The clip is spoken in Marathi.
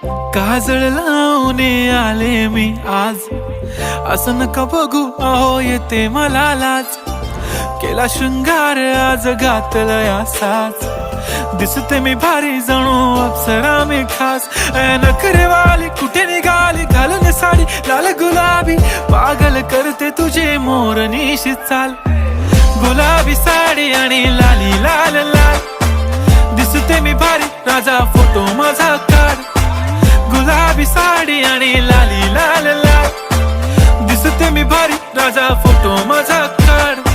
काजळ लावून आले मी आज, असं नका बघू अहो येते मला लाज. केला शृंगार आज घातलाय असाच, दिसते मी भारी जणू अप्सरा मी खास. नखरेवाली कुठे निघाली घालून साडी लाल गुलाबी, पागल करते तुझे मोरनीशी चाल. गुलाबी साडी आणि लाली लाल लाल, दिसते मी भारी राजा फोटो माझा काढ. गुलाबी साडी आणि लाली लाल लाल, दिसते मी भारी राजा फोटो माझा काढ.